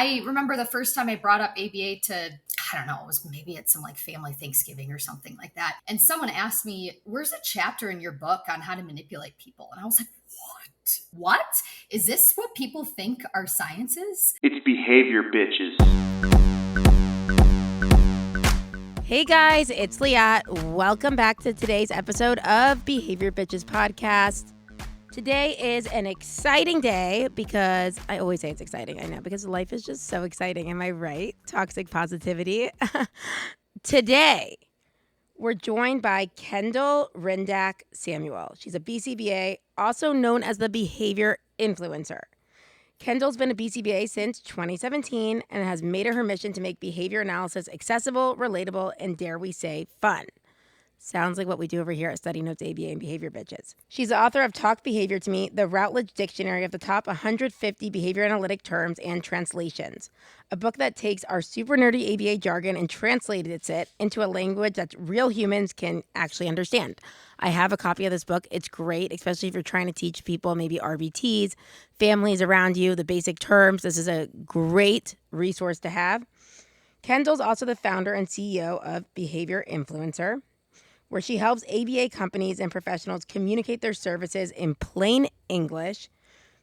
I remember the first time I brought up ABA to, I don't know, it was maybe at some like family Thanksgiving or something like that. And someone asked me, where's a chapter in your book on how to manipulate people? And I was like, what? Is this what people think our science is? It's behavior, bitches. Hey guys, it's Liat. Welcome back to today's episode of Behavior Bitches Podcast. Today is an exciting day because I always say it's exciting. I know, because life is just so exciting. Am I right? Toxic positivity. Today, we're joined by Kendall Ryndak Samuel. She's a BCBA, also known as the behavior influencer. Kendall's been a BCBA since 2017 and has made it her mission to make behavior analysis accessible, relatable, and dare we say, fun. Sounds like what we do over here at STUDYNOTESABA ABA and Behavior Bitches. She's the author of Talk Behavior to Me, the Routledge Dictionary of the top 150 behavior analytic terms and translations, a book that takes our super nerdy ABA jargon and translates it into a language that real humans can actually understand. I have a copy of this book. It's great, especially if you're trying to teach people maybe RBTs, families around you, the basic terms. This is a great resource to have. Kendall's also the founder and CEO of Behavior Influencer, where she helps ABA companies and professionals communicate their services in plain English,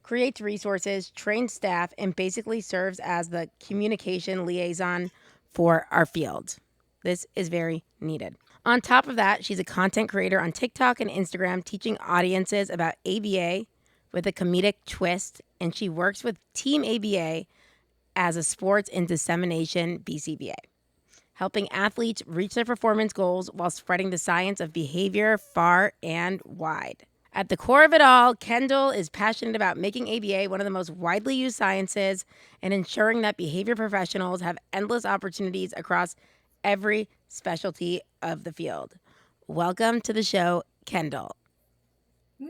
creates resources, trains staff, and basically serves as the communication liaison for our field. This is very needed. On top of that, she's a content creator on TikTok and Instagram, teaching audiences about ABA with a comedic twist, and she works with Team ABA as a sports and dissemination BCBA, helping athletes reach their performance goals while spreading the science of behavior far and wide. At the core of it all, Kendall is passionate about making ABA one of the most widely used sciences and ensuring that behavior professionals have endless opportunities across every specialty of the field. Welcome to the show, Kendall. Woo!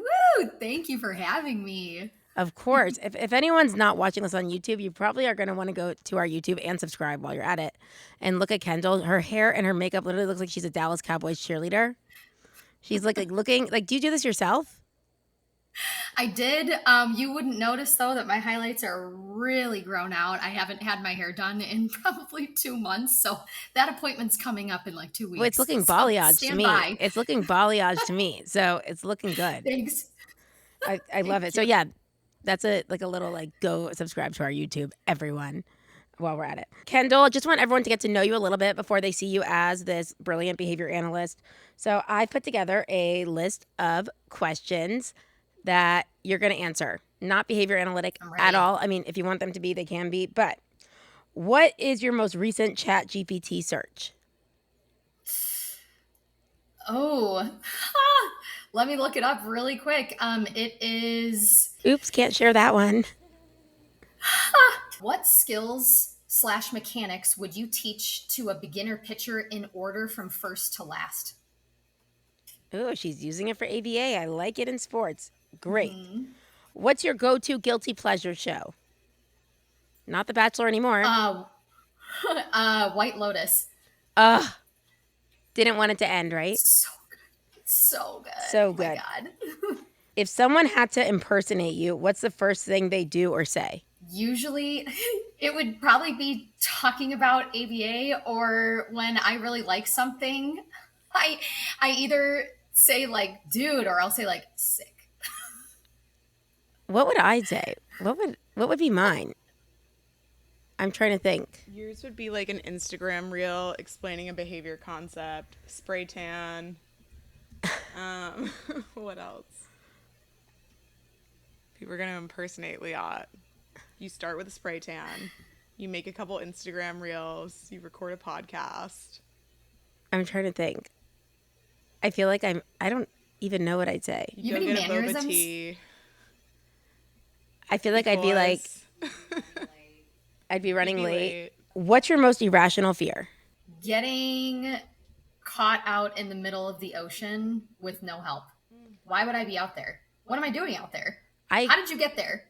Thank you for having me. Of course. If anyone's not watching this on YouTube, you probably are going to want to go to our YouTube and subscribe while you're at it and look at Kendall. Her hair and her makeup literally looks like she's a Dallas Cowboys cheerleader. She's like looking like, do you do this yourself? I did. You wouldn't notice though that my highlights are really grown out. I haven't had my hair done in probably 2 months, so that appointment's coming up in like 2 weeks. Well, it's looking balayage to me. By. It's looking balayage to me, so it's looking good. Thanks. I love it. So yeah, that's a little go subscribe to our YouTube, everyone, while we're at it. Kendall, I just want everyone to get to know you a little bit before they see you as this brilliant behavior analyst. So I put together a list of questions that you're going to answer. Not behavior analytic at all. I mean, if you want them to be, they can be. But what is your most recent ChatGPT search? Oh, let me look it up really quick. It is... Oops, can't share that one. What skills/mechanics would you teach to a beginner pitcher in order from first to last? Oh, she's using it for ABA. I like it in sports. Great. Mm-hmm. What's your go-to guilty pleasure show? Not The Bachelor anymore. White Lotus. Didn't want it to end, right? So good. So good. So good. Oh my God. If someone had to impersonate you, what's the first thing they do or say? Usually it would probably be talking about ABA, or when I really like something, I either say like dude, or I'll say like sick. What would I say? What would be mine? I'm trying to think. Yours would be like an Instagram reel explaining a behavior concept, spray tan. What else? People are going to impersonate Liat. You start with a spray tan. You make a couple Instagram reels. You record a podcast. I'm trying to think. I feel like I don't even know what I'd say. You go have any get a boba mannerisms? tea. I feel like I'd be like, I'd be running late. What's your most irrational fear? Getting caught out in the middle of the ocean with no help. Why would I be out there? What am I doing out there? How did you get there?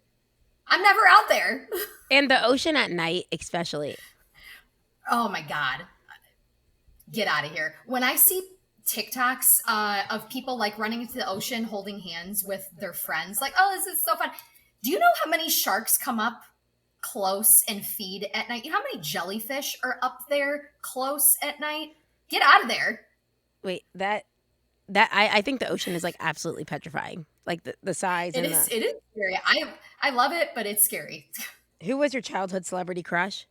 I'm never out there. And the ocean at night, especially. Oh my God. Get out of here. When I see TikToks of people like running into the ocean holding hands with their friends, like, oh, this is so fun. Do you know how many sharks come up close and feed at night. You know how many jellyfish are up there close at night? Get out of there. Wait, I think the ocean is like absolutely petrifying. Like the size It and is scary. I love it, but it's scary. Who was your childhood celebrity crush?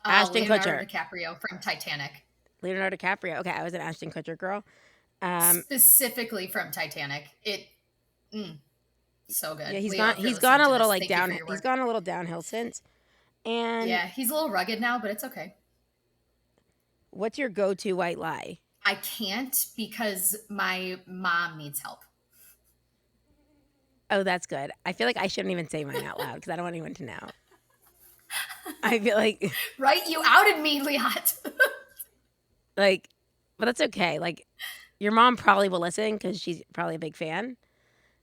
Ashton Leonardo Kutcher. DiCaprio from Titanic. Leonardo DiCaprio. Okay, I was an Ashton Kutcher girl. Specifically from Titanic. So good. Yeah, he's Leo, gone a little this, like down. He's gone a little downhill since. And yeah, he's a little rugged now, but it's okay. What's your go-to white lie? I can't because my mom needs help. Oh, that's good. I feel like I shouldn't even say mine out loud because I don't want anyone to know. I feel like right, you outed me, Liat. like, but that's okay. Like, your mom probably will listen because she's probably a big fan.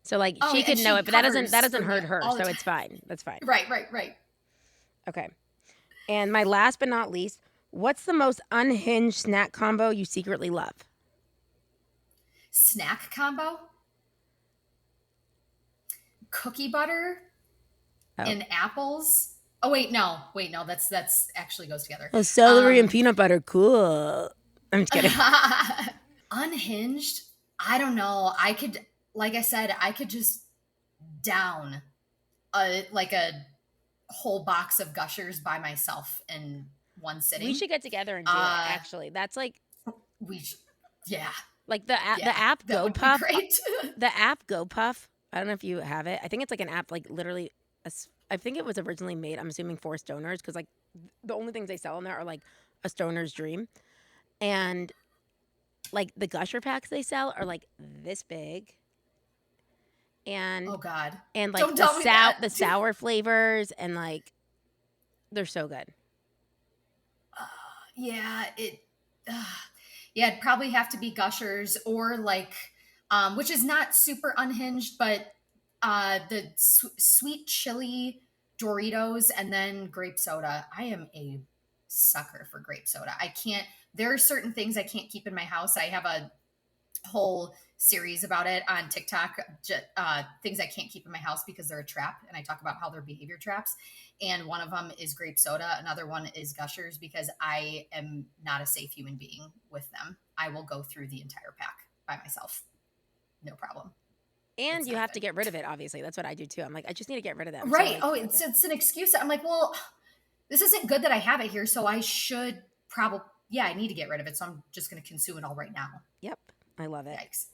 So like she could know it, but that doesn't hurt her, so it's fine. That's fine. Right. Okay. And my last but not least, what's the most unhinged snack combo you secretly love? Snack combo? Cookie butter and apples. Oh wait, no. That's actually goes together. Oh, celery and peanut butter, cool. I'm just kidding. Unhinged? I don't know. Like I said, I could just down a whole box of Gushers by myself in one sitting. We should get together and do it. Actually, that's like yeah. Like the app GoPuff. Great. The app GoPuff. I don't know if you have it. I think it's like an app, like literally. I think it was originally made, I'm assuming, for stoners because like the only things they sell on there are like a stoner's dream, and like the Gusher packs they sell are like this big. And oh god, and like the sour flavors and like they're so good. It'd probably have to be Gushers or like which is not super unhinged, but the sweet chili Doritos and then grape soda. I am a sucker for grape soda. There are certain things I can't keep in my house. I have a whole series about it on TikTok, things I can't keep in my house because they're a trap, and I talk about how they're behavior traps. And one of them is grape soda. Another one is Gushers because I am not a safe human being with them. I will go through the entire pack by myself. No problem. And you have to get rid of it, obviously. That's what I do too. I'm like, I just need to get rid of them. Right. So it's an excuse. I'm like, well, this isn't good that I have it here, so I should probably, I need to get rid of it. So I'm just going to consume it all right now. Yep. I love it. Yikes.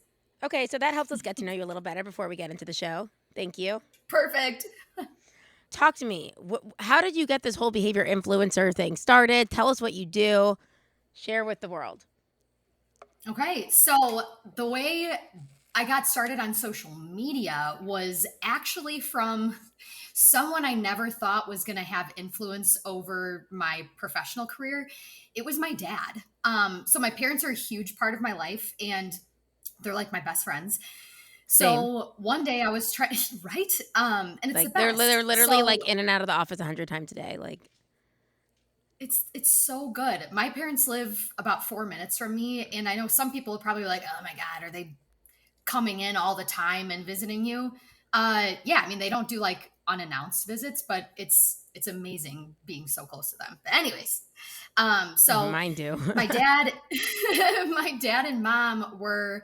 Okay, so that helps us get to know you a little better before we get into the show. Thank you. Perfect. Talk to me. How did you get this whole behavior influencer thing started? Tell us what you do. Share with the world. Okay, so the way I got started on social media was actually from someone I never thought was going to have influence over my professional career. It was my dad. So my parents are a huge part of my life, and they're like my best friends. So one day I was trying, right? And it's like the best. They're literally like in and out of the office 100 times a day. Like it's so good. My parents live about 4 minutes from me, and I know some people are probably like, oh my God, are they coming in all the time and visiting you? I mean, they don't do like unannounced visits, but it's amazing being so close to them. But anyways, so mine do. my dad and mom were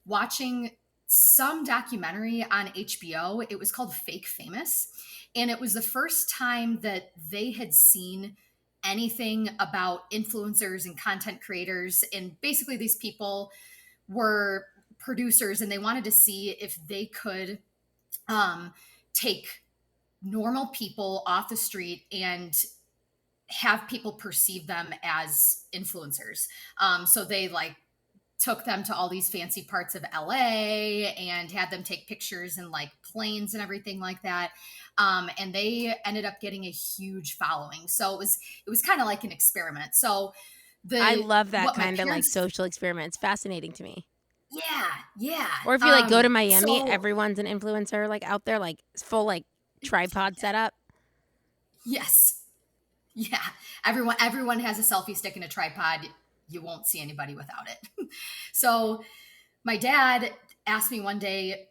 watching some documentary on HBO. It was called Fake Famous. And it was the first time that they had seen anything about influencers and content creators. And basically these people were producers, and they wanted to see if they could take normal people off the street and have people perceive them as influencers. So they like took them to all these fancy parts of LA and had them take pictures in like planes and everything like that. And they ended up getting a huge following. So it was kind of like an experiment. So I love that kind of like social experiment. It's fascinating to me. Yeah. Or if you like go to Miami, everyone's an influencer like out there, like full like tripod setup. Yes. Yeah. Everyone has a selfie stick and a tripod. You won't see anybody without it. So my dad asked me one day,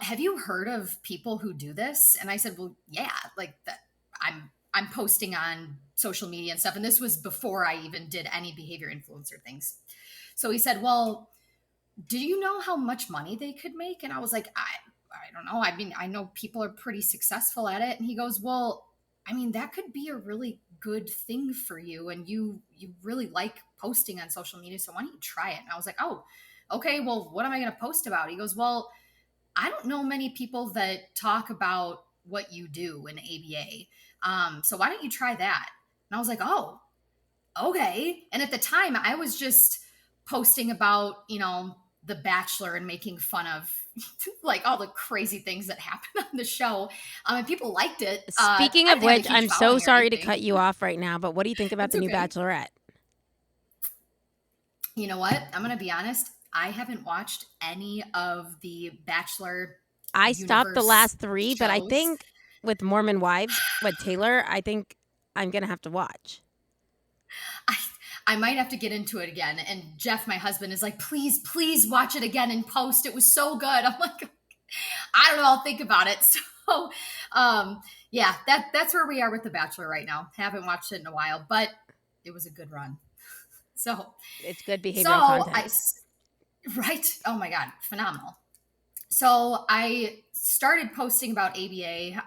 have you heard of people who do this? And I said, well, yeah, like that. I'm posting on social media and stuff. And this was before I even did any behavior influencer things. So he said, well, do you know how much money they could make? And I was like, I don't know. I mean, I know people are pretty successful at it. And he goes, well, I mean, that could be a really good thing for you. And you really like posting on social media. So why don't you try it? And I was like, oh, okay, well, what am I going to post about? He goes, well, I don't know many people that talk about what you do in ABA. So why don't you try that? And I was like, oh, okay. And at the time I was just posting about, The Bachelor and making fun of like all the crazy things that happen on the show. And people liked it. Speaking I of didn't have a which, huge I'm so following or sorry to anything. cut you off right now, but what do you think about It's the new okay. Bachelorette? You know what? I'm going to be honest. I haven't watched any of the Bachelor I stopped the universe last 3, but I shows. think with Mormon Wives with Taylor, I think I'm going to have to watch. I might have to get into it again. And Jeff, my husband, is like, please watch it again and post. It was so good. I'm like, I don't know. I'll think about it. So, yeah, that's where we are with The Bachelor right now. Haven't watched it in a while, but it was a good run. So it's good behavioral content. Right. Oh my God. Phenomenal. So I started posting about ABA.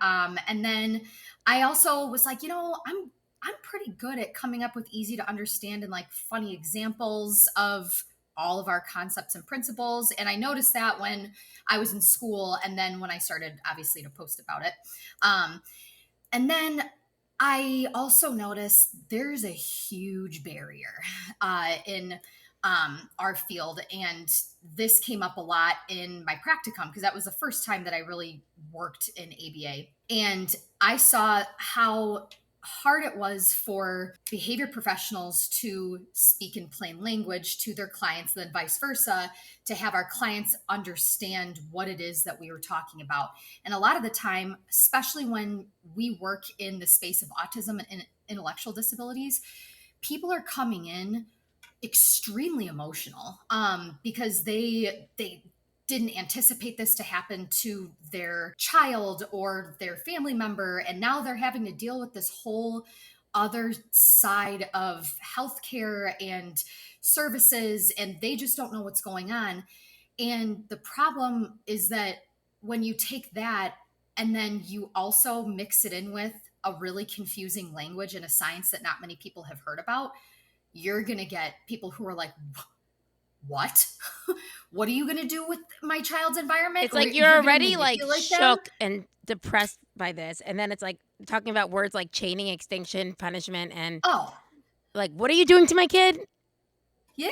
And then I also was like, I'm pretty good at coming up with easy to understand and like funny examples of all of our concepts and principles. And I noticed that when I was in school and then when I started obviously to post about it. And then I also noticed there's a huge barrier in our field. And this came up a lot in my practicum because that was the first time that I really worked in ABA. And I saw how hard it was for behavior professionals to speak in plain language to their clients, and then vice versa, to have our clients understand what it is that we were talking about. And a lot of the time, especially when we work in the space of autism and intellectual disabilities, people are coming in extremely emotional because they didn't anticipate this to happen to their child or their family member. And now they're having to deal with this whole other side of healthcare and services, and they just don't know what's going on. And the problem is that when you take that and then you also mix it in with a really confusing language and a science that not many people have heard about, you're going to get people who are like, what? What are you going to do with my child's environment? It's like you're already like shook and depressed by this. And then it's like talking about words like chaining, extinction, punishment, and like, what are you doing to my kid? Yeah.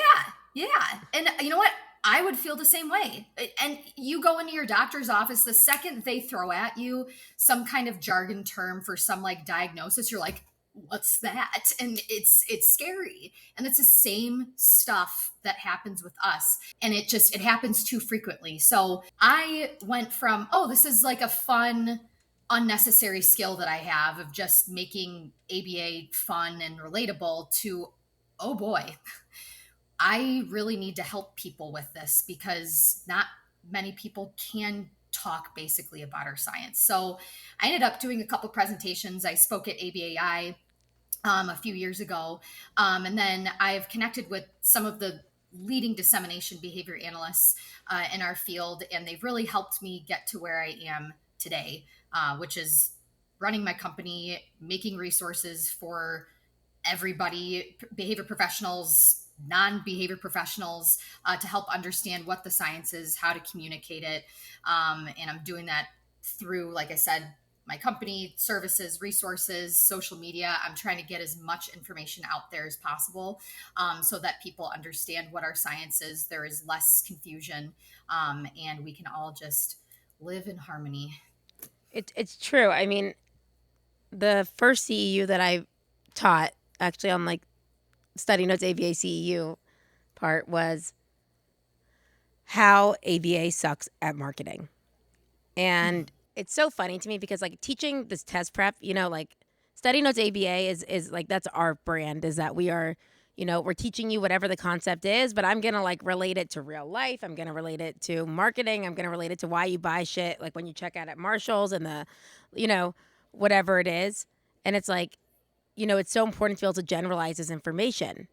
And you know what? I would feel the same way. And you go into your doctor's office, the second they throw at you some kind of jargon term for some like diagnosis, you're like, what's that? And it's scary. And it's the same stuff that happens with us. And it happens too frequently. So I went from, this is like a fun, unnecessary skill that I have of just making ABA fun and relatable to, oh boy, I really need to help people with this because not many people can talk basically about our science. So I ended up doing a couple presentations. I spoke at ABAI a few years ago. And then I've connected with some of the leading dissemination behavior analysts in our field, and they've really helped me get to where I am today, which is running my company, making resources for everybody, behavior professionals, non-behavior professionals, to help understand what the science is, how to communicate it. And I'm doing that through, like I said, my company, services, resources, social media. I'm trying to get as much information out there as possible so that people understand what our science is. There is less confusion, and we can all just live in harmony. It's true. I mean, the first CEU that I taught actually on like Study Notes ABA CEU part was how ABA sucks at marketing. And it's so funny to me because like teaching this test prep, like Study Notes ABA is like, that's our brand, is that we are, we're teaching you whatever the concept is, but I'm going to like relate it to real life. I'm going to relate it to marketing. I'm going to relate it to why you buy shit. Like when you check out at Marshall's and the, whatever it is. And it's like, it's so important to be able to generalize this information.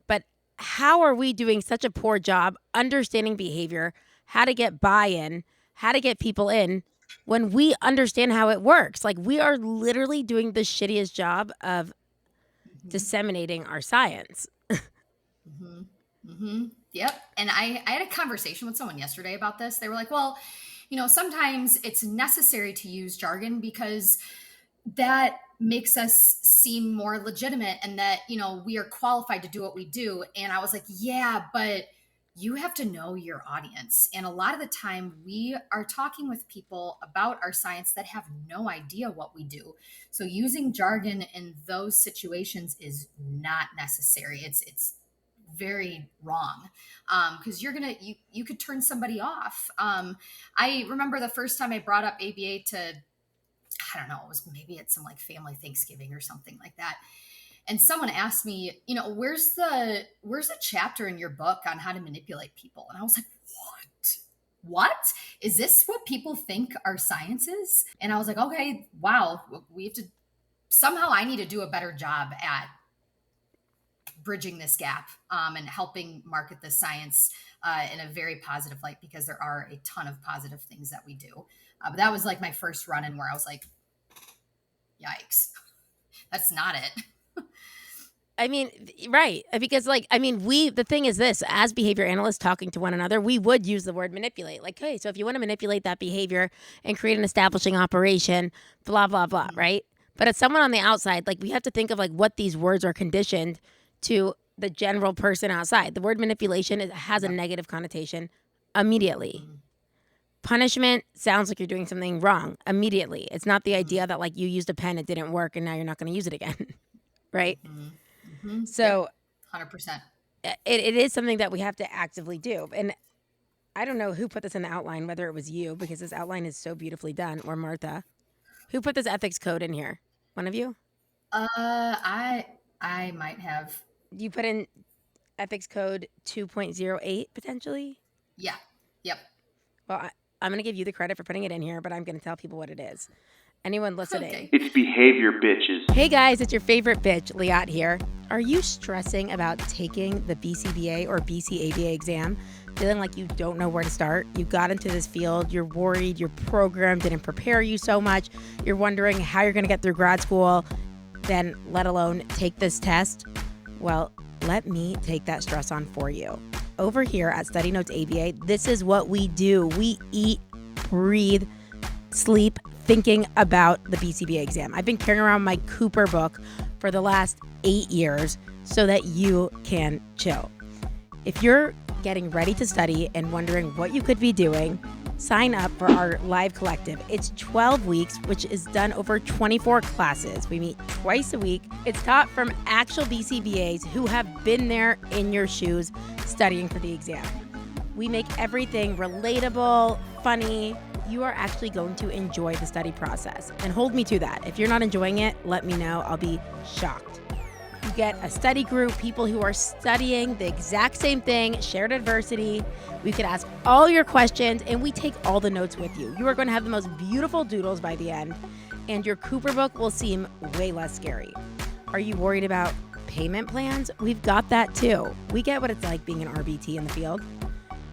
But how are we doing such a poor job understanding behavior, how to get buy-in, how to get people in when we understand how it works? Like, we are literally doing the shittiest job of disseminating our science. Yep. And I had a conversation with someone yesterday about this. They were like, well, sometimes it's necessary to use jargon because that makes us seem more legitimate and that, we are qualified to do what we do. And I was like, yeah, but you have to know your audience. And a lot of the time we are talking with people about our science that have no idea what we do. So using jargon in those situations is not necessary. It's very wrong because you could turn somebody off. I remember the first time I brought up ABA to, I don't know, it was maybe at some like family Thanksgiving or something like that. And someone asked me, where's a chapter in your book on how to manipulate people? And I was like, what? Is this what people think our science is? And I was like, okay, wow, we have to, somehow I need to do a better job at bridging this gap and helping market the science in a very positive light, because there are a ton of positive things that we do. But that was like my first run in where I was like, yikes, that's not it. I mean, right. Because the thing is this, as behavior analysts talking to one another, we would use the word manipulate. Like, hey, so if you want to manipulate that behavior and create an establishing operation, blah, blah, blah, right? But as someone on the outside, like, we have to think of like what these words are conditioned to the general person outside. The word manipulation has a negative connotation immediately. Punishment sounds like you're doing something wrong immediately. It's not the idea that like you used a pen, it didn't work, and now you're not going to use it again, right? So, yep. 100%. It is something that we have to actively do. And I don't know who put this in the outline, whether it was you, because this outline is so beautifully done, or Martha. Who put this ethics code in here? One of you? I might have. You put in ethics code 2.08 potentially? Yeah. Yep. Well, I'm going to give you the credit for putting it in here, but I'm going to tell people what it is. Anyone listening? Okay. It's behavior, bitches. Hey guys, it's your favorite bitch, Liat here. Are you stressing about taking the BCBA or BCABA exam? Feeling like you don't know where to start? You got into this field, you're worried, your program didn't prepare you so much, you're wondering how you're going to get through grad school, then let alone take this test? Well, let me take that stress on for you. Over here at Study Notes ABA, this is what we do. We eat, breathe, sleep, thinking about the BCBA exam. I've been carrying around my Cooper book for the last 8 years so that you can chill. If you're getting ready to study and wondering what you could be doing, sign up for our live collective. It's 12 weeks, which is done over 24 classes. We meet twice a week. It's taught from actual BCBAs who have been there in your shoes studying for the exam. We make everything relatable, funny. You are actually going to enjoy the study process. And hold me to that. If you're not enjoying it, let me know. I'll be shocked. You get a study group, people who are studying the exact same thing, shared adversity. We could ask all your questions, and we take all the notes with you. You are going to have the most beautiful doodles by the end, and your Cooper book will seem way less scary. Are you worried about payment plans? We've got that too. We get what it's like being an RBT in the field.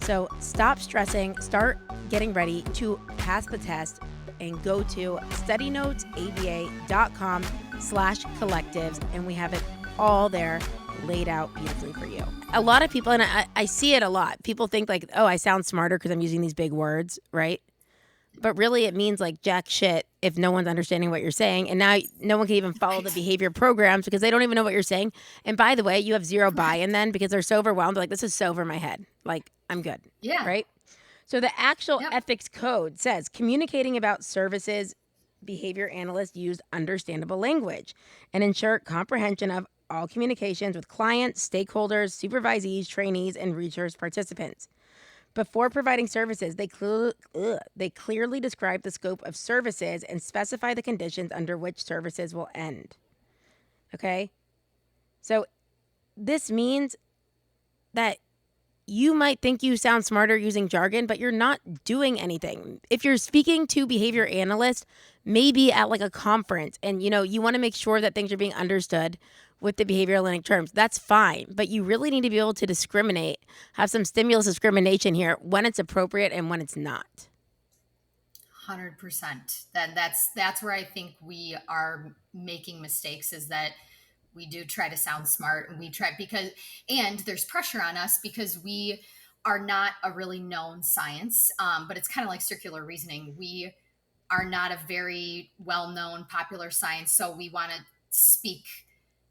So stop stressing, start getting ready to pass the test, and go to studynotesaba.com/collectives, and we have it all there laid out beautifully for you. A lot of people, and I see it a lot, people think like, oh, I sound smarter because I'm using these big words, right? But really it means like jack shit if no one's understanding what you're saying. And now no one can even follow the behavior programs because they don't even know what you're saying. And by the way, you have zero buy-in then because they're so overwhelmed. They're like, this is so over my head. Like, I'm good. Yeah. Right? So the actual ethics code says communicating about services, behavior analysts use understandable language and ensure comprehension of all communications with clients, stakeholders, supervisees, trainees, and research participants. Before providing services, they clearly describe the scope of services and specify the conditions under which services will end. Okay? So this means that you might think you sound smarter using jargon, but you're not doing anything. If you're speaking to behavior analysts, maybe at like a conference, and you want to make sure that things are being understood with the behavioral analytic terms, that's fine. But you really need to be able to discriminate, have some stimulus discrimination here when it's appropriate and when it's not. 100%. That's where I think we are making mistakes, is that we do try to sound smart, and and there's pressure on us because we are not a really known science. But it's kind of like circular reasoning. We are not a very well-known popular science. So we want to speak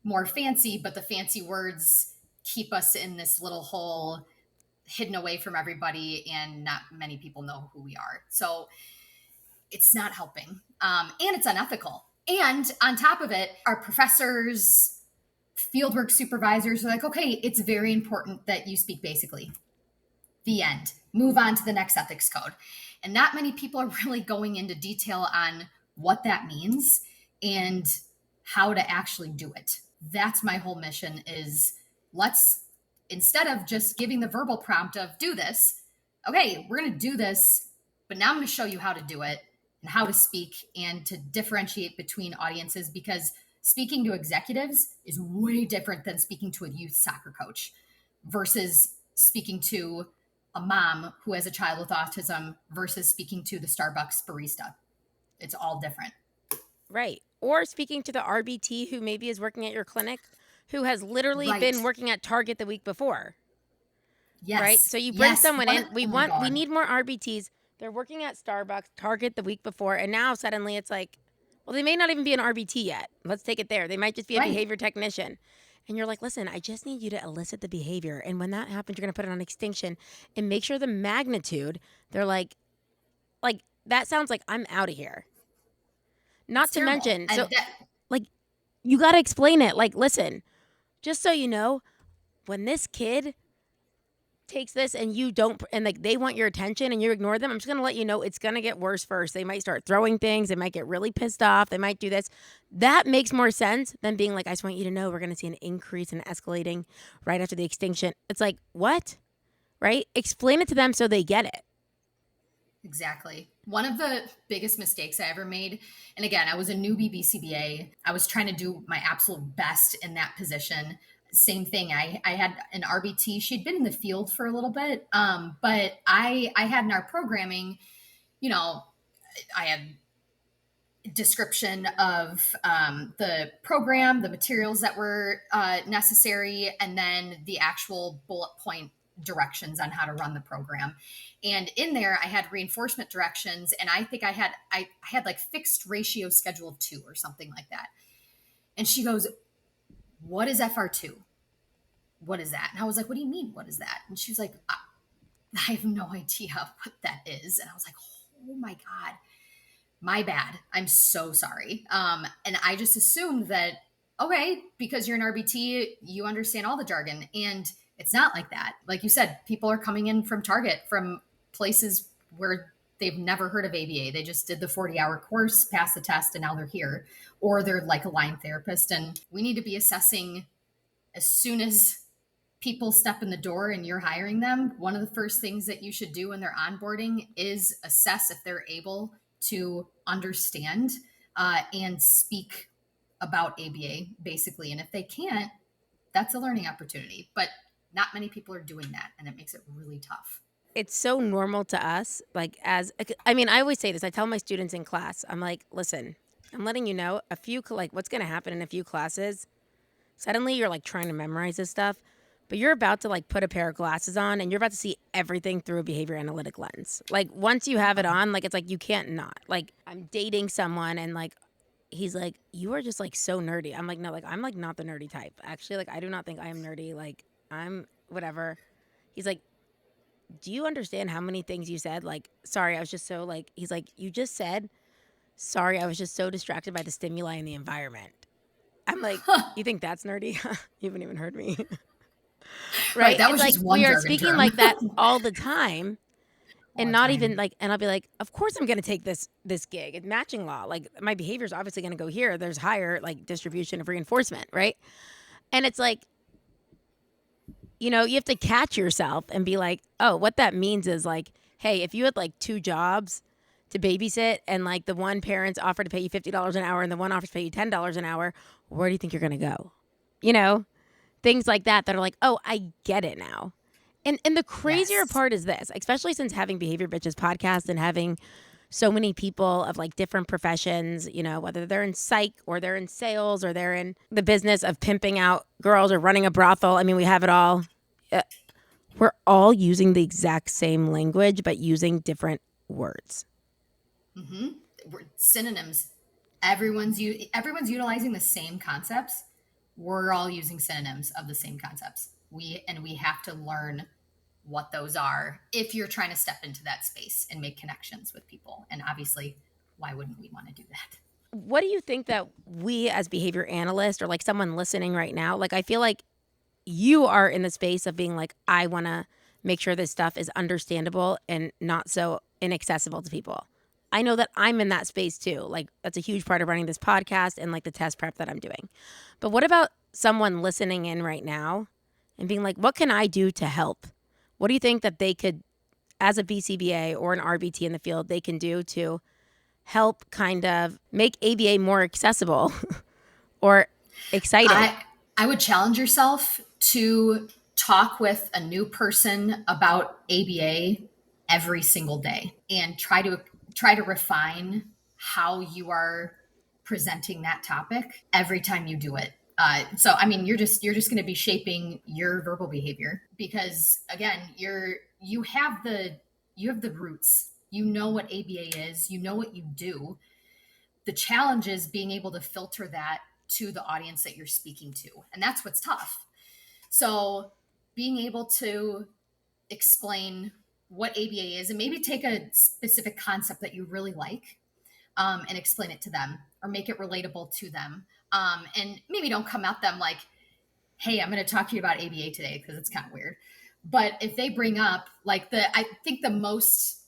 more fancy, but the fancy words keep us in this little hole hidden away from everybody, and not many people know who we are. So it's not helping. And it's unethical. And on top of it, our professors, fieldwork supervisors are like, okay, it's very important that you speak basically. The end. Move on to the next ethics code. And not many people are really going into detail on what that means and how to actually do it. That's my whole mission, is instead of just giving the verbal prompt of do this, okay, we're going to do this, but now I'm going to show you how to do it and how to speak and to differentiate between audiences, because speaking to executives is way different than speaking to a youth soccer coach versus speaking to a mom who has a child with autism versus speaking to the Starbucks barista. It's all different. Right. Or speaking to the RBT who maybe is working at your clinic, who has literally been working at Target the week before. Yes. Right? So you bring someone in. We need more RBTs. They're working at Starbucks, Target the week before, and now suddenly it's like, well, they may not even be an RBT yet. Let's take it there. They might just be a behavior technician. And you're like, listen, I just need you to elicit the behavior. And when that happens, you're going to put it on Extinction and make sure the magnitude, they're like, that sounds like I'm out of here. Not to mention, so you got to explain it. Like, listen, just so you know, when this kid takes this and you don't, and like they want your attention and you ignore them, I'm just going to let you know it's going to get worse first. They might start throwing things. They might get really pissed off. They might do this. That makes more sense than being like, I just want you to know we're going to see an increase in escalating right after the extinction. It's like, what? Right? Explain it to them so they get it. Exactly. One of the biggest mistakes I ever made, and again, I was a newbie BCBA. I was trying to do my absolute best in that position. Same thing. I had an RBT. She'd been in the field for a little bit, but I had in our programming, I had description of the program, the materials that were necessary, and then the actual bullet point directions on how to run the program. And in there I had reinforcement directions, and I think I had like fixed ratio schedule of 2 or something like that. And she goes, what is FR2? What is that? And I was like, what do you mean, what is that? And she was like, I have no idea what that is. And I was like, oh my God, my bad. I'm so sorry. And I just assumed that, okay, because you're an RBT, you understand all the jargon. And it's not like that. Like you said, people are coming in from Target, from places where they've never heard of ABA. They just did the 40-hour course, passed the test, and now they're here. Or they're like a line therapist. And we need to be assessing as soon as people step in the door and you're hiring them. One of the first things that you should do when they're onboarding is assess if they're able to understand and speak about ABA, basically. And if they can't, that's a learning opportunity. But not many people are doing that, and it makes it really tough. It's so normal to us. Like, I always say this. I tell my students in class, I'm like, listen, I'm letting you know what's going to happen in a few classes. Suddenly you're like trying to memorize this stuff, but you're about to like put a pair of glasses on and you're about to see everything through a behavior analytic lens. Like once you have it on, like, it's like, you can't not. Like, I'm dating someone and like, he's like, you are just like so nerdy. I'm like, no, like, I'm like not the nerdy type. Actually, like, I do not think I am nerdy. Like, I'm whatever. He's like, do you understand how many things you said? Like, sorry, I was just so like, he's like, you just said, sorry, I was just so distracted by the stimuli in the environment. I'm like, you think that's nerdy? You haven't even heard me. Right? That was like, just one we are jargon speaking term. like that all the time. And not even like, and I'll be like, of course I'm going to take this gig. It's matching law. Like, my behavior is obviously going to go here. There's higher like distribution of reinforcement, right? And it's like, you know, you have to catch yourself and be like, oh, what that means is like, hey, if you had like 2 jobs to babysit and like the one parent's offered to pay you $50 an hour and the one offers to pay you $10 an hour, where do you think you're going to go? You know, things like that are like, oh, I get it now. And the crazier Yes. part is this, especially since having Behavior Bitches podcast and having so many people of like different professions, you know, whether they're in psych or they're in sales or they're in the business of pimping out girls or running a brothel. I mean, we have it all. We're all using the exact same language, but using different words. Synonyms. Everyone's utilizing the same concepts. We're all using synonyms of the same concepts. We have to learn what those are if you're trying to step into that space and make connections with people. And obviously, why wouldn't we want to do that? What do you think that we as behavior analysts or like someone listening right now, like I feel like you are in the space of being like, I want to make sure this stuff is understandable and not so inaccessible to people. I know that I'm in that space too. Like that's a huge part of running this podcast and like the test prep that I'm doing. But what about someone listening in right now and being like, what can I do to help? What do you think that they could, as a BCBA or an RBT in the field, they can do to help kind of make ABA more accessible or exciting? I would challenge yourself to talk with a new person about ABA every single day and try to refine how you are presenting that topic every time you do it. So I mean, you're just going to be shaping your verbal behavior because again, you have the roots. You know what ABA is. You know what you do. The challenge is being able to filter that to the audience that you're speaking to, and that's what's tough. So being able to explain what ABA is and maybe take a specific concept that you really like and explain it to them or make it relatable to them. And maybe don't come at them like, hey, I'm going to talk to you about ABA today because it's kind of weird. But if they bring up like I think the most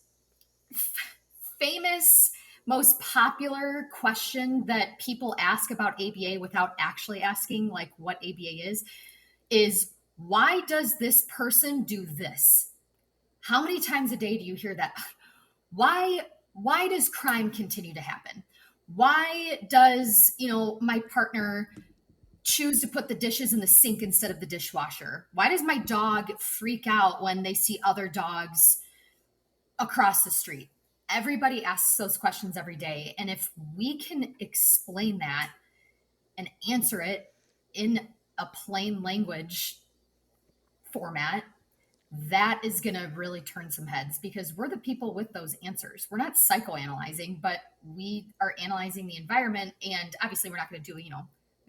famous, most popular question that people ask about ABA without actually asking like what ABA is why does this person do this? How many times a day do you hear that? Why does crime continue to happen? Why does, my partner choose to put the dishes in the sink instead of the dishwasher? Why does my dog freak out when they see other dogs across the street? Everybody asks those questions every day. And if we can explain that and answer it in a plain language format, that is going to really turn some heads because we're the people with those answers. We're not psychoanalyzing, but we are analyzing the environment. And obviously we're not going to do,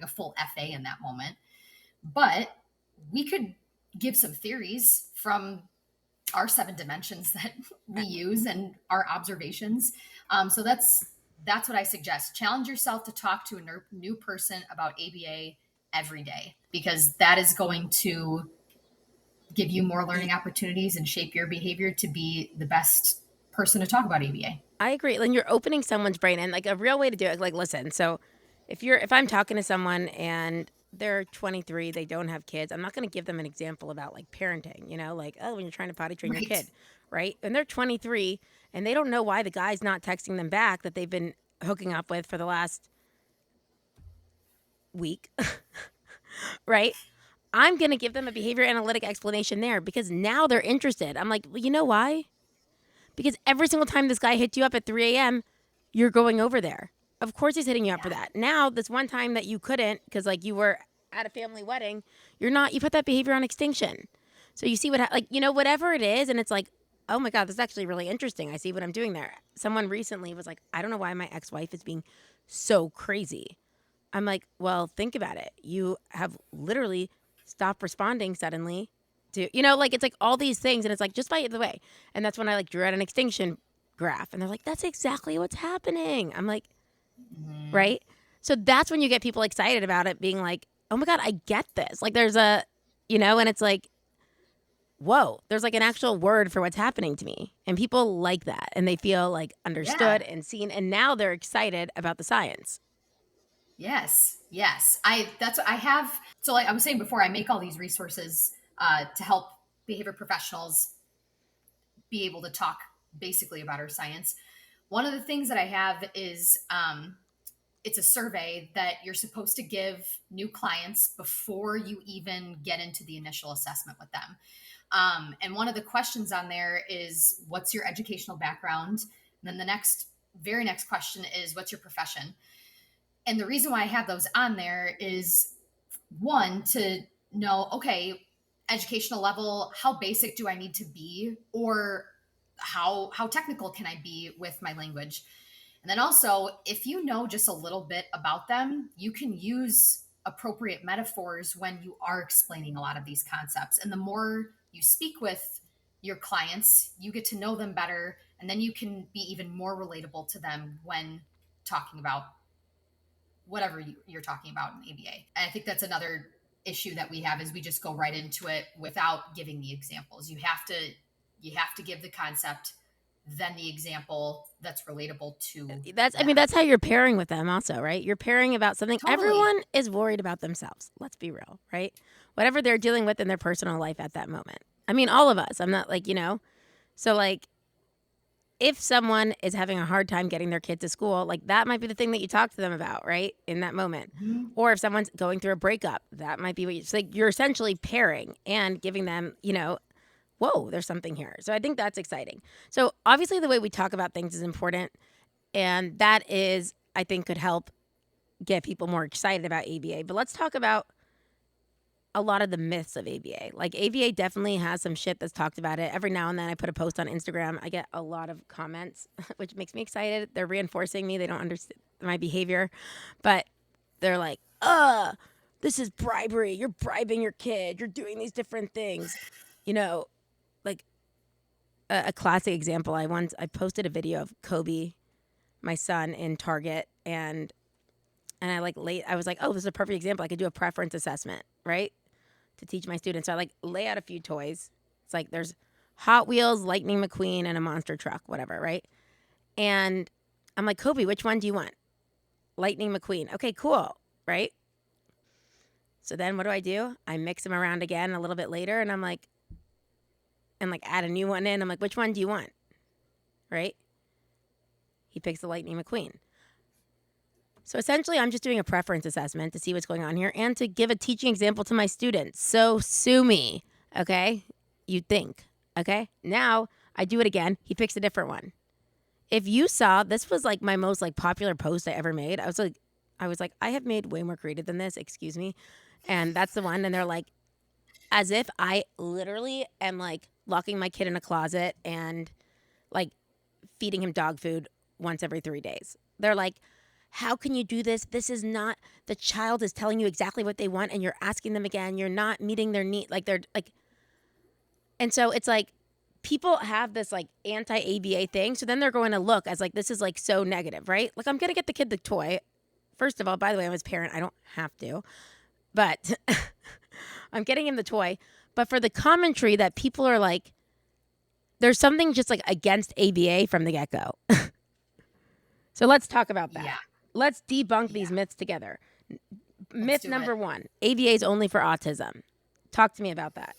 a full FA in that moment, but we could give some theories from our 7 dimensions that we use and our observations. So that's what I suggest. Challenge yourself to talk to a new person about ABA every day, because that is going to give you more learning opportunities and shape your behavior to be the best person to talk about ABA. I agree. And you're opening someone's brain, and like a real way to do it, like, listen, so if I'm talking to someone and they're 23, they don't have kids, I'm not going to give them an example about like parenting, like, oh, when you're trying to potty train your kid, right? And they're 23 and they don't know why the guy's not texting them back that they've been hooking up with for the last week, right? I'm going to give them a behavior analytic explanation there because now they're interested. I'm like, well, you know why? Because every single time this guy hits you up at 3 a.m., you're going over there. Of course he's hitting you up for that. Now, this one time that you couldn't because like you were at a family wedding, you put that behavior on extinction. So you see whatever it is, and it's like, oh my God, this is actually really interesting. I see what I'm doing there. Someone recently was like, I don't know why my ex-wife is being so crazy. I'm like, well, think about it. You have literally stopped responding suddenly to, it's like all these things. And it's like, just by the way. And that's when I like drew out an extinction graph. And they're like, that's exactly what's happening. I'm like, right? So that's when you get people excited about it being like, oh my God, I get this. Like there's and it's like, whoa, there's like an actual word for what's happening to me. And people like that. And they feel like understood and seen. And now they're excited about the science. Yes. That's what I have. So like I was saying before, I make all these resources to help behavior professionals be able to talk basically about our science. One of the things that I have is it's a survey that you're supposed to give new clients before you even get into the initial assessment with them. And one of the questions on there is, what's your educational background? And then the very next question is, what's your profession? And the reason why I have those on there is, one, to know, okay, educational level, how basic do I need to be? Or how technical can I be with my language? And then also, if you know just a little bit about them, you can use appropriate metaphors when you are explaining a lot of these concepts. And the more you speak with your clients, you get to know them better, and then you can be even more relatable to them when talking about whatever you're talking about in ABA. And I think that's another issue that we have, is we just go right into it without giving the examples. You have to give the concept, then the example that's relatable to That's them. I mean, that's how you're pairing with them also, right? You're pairing about something. Totally. Everyone is worried about themselves. Let's be real, right? Whatever they're dealing with in their personal life at that moment. I mean, all of us. I'm not like, so like, if someone is having a hard time getting their kid to school, like that might be the thing that you talk to them about, right? In that moment. Mm-hmm. Or if someone's going through a breakup, that might be what it's like, you're essentially pairing and giving them, whoa, there's something here. So I think that's exciting. So obviously the way we talk about things is important. And that is, I think, could help get people more excited about ABA. But let's talk about a lot of the myths of ABA. Like ABA definitely has some shit that's talked about it. Every now and then I put a post on Instagram. I get a lot of comments, which makes me excited. They're reinforcing me. They don't understand my behavior. But they're like, this is bribery. You're bribing your kid. You're doing these different things. Like a classic example. I posted a video of Kobe, my son, in Target, and I I was like, oh, this is a perfect example. I could do a preference assessment, right? To teach my students. So I lay out a few toys. It's like there's Hot Wheels, Lightning McQueen, and a monster truck, whatever, right? And I'm like, Kobe, which one do you want? Lightning McQueen. Okay, cool, right? So then what do? I mix them around again a little bit later, and I'm like, add a new one in. I'm like, which one do you want? Right? He picks the Lightning McQueen. So essentially, I'm just doing a preference assessment to see what's going on here and to give a teaching example to my students. So sue me, okay? You'd think, okay? Now, I do it again. He picks a different one. If you saw, this was like my most popular post I ever made. I was like, I have made way more creative than this, excuse me. And that's the one. And they're like, as if I literally am locking my kid in a closet and feeding him dog food once every 3 days. They're like, how can you do this? This is not, the child is telling you exactly what they want and you're asking them again. You're not meeting their need. And so it's like, people have this anti-ABA thing. So then they're going to look as this is so negative, right? I'm going to get the kid the toy. First of all, by the way, I'm his parent. I don't have to, but I'm getting him the toy. But for the commentary that people are there's something just against ABA from the get-go. So let's talk about that. Yeah. Let's debunk these myths together. Myth number 1, ABA is only for autism. Talk to me about that.